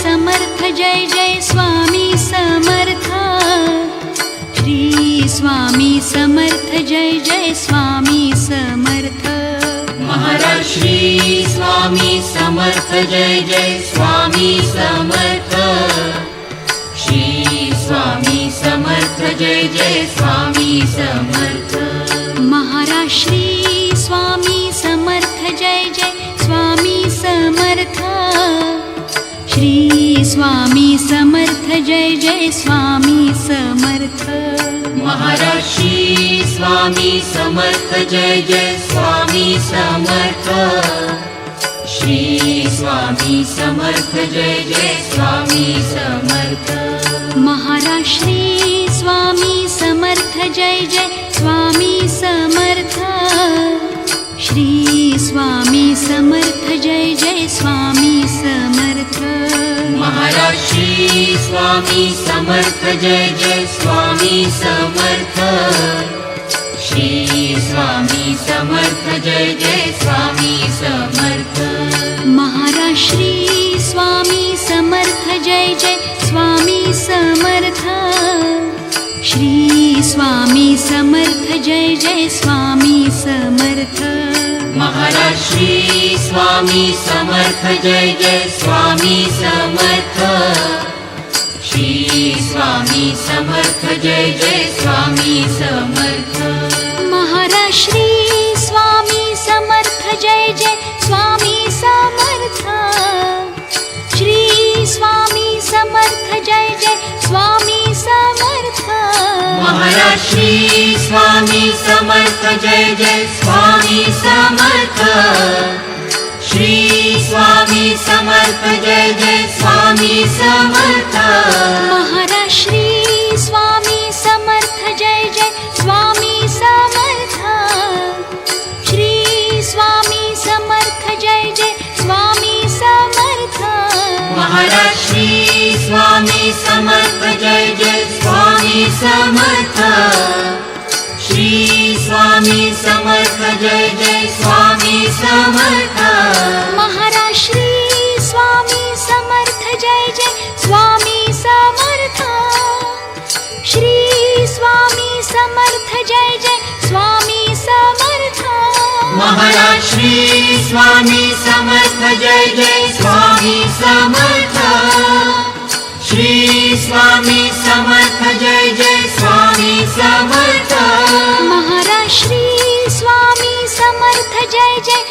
Samarth Jai Jai Swami Samarth Shri Swami Samarth Jai Jai Swami Samarth Maharaj Shri Swami Samarth Jai Jai Swami Samarth Shri Swami Samarth Jai Jai Swami Samarth Maharaj Shri Swami Samarth Jai Jai Swami Samarth Shri Swami Samarth Jai Jai Swami Samarth Maharaj Shri Swami Samarth Jai Jai Swami Samarth Shri Swami Samarth Jai Jai Swami Samarth Maharaj Shri Swami Samarth Jai Jai Swami Samarth Shri Swami Samarth Jai Jai Swami Samarth Maharaj Shri Swami Samarth Jai Jai Swami Samarth Shri Swami Samarth Jai Jai Swami Samarth Maharaj Shri Swami Samarth Jai Jai Swami Samarth Shri Swami Samarth Jai Jai Swami Samarth Maharaj Shri Swami Samarth Jai Jai Swami Samarth Shri Swami Samarth Jai Jai Swami Samarth Maharaj Shri Swami Samarth Jai Jai Swami Samarth Shri Swami Samarth Jai Jai Swami Samarth Maharaj Shri Swami Samarth Jai Jai Swami Samarth Shri Swami Samarth Jai Jai Swami Samarth Maharaj Shri Swami Samarth Jai Jai Swami Samarth Shri Swami Samarth Jai Jai Swami Samarth Maharaj Shri Swami Samarth Jai Jai Swami Samarth Shri Swami Samarth Jai Jai Swami Samarth Maharaj Shri Swami Samarth Jai Jai Swami Samarth Shri Swami Samarth Jai Jai Swami Samarth Maharaj Shri Swami Samarth Jai Jai Swami Samarth Shri Swami Samarth Jai Jai Swami Samarth Maharaj Shri Swami Samarth Jai Jai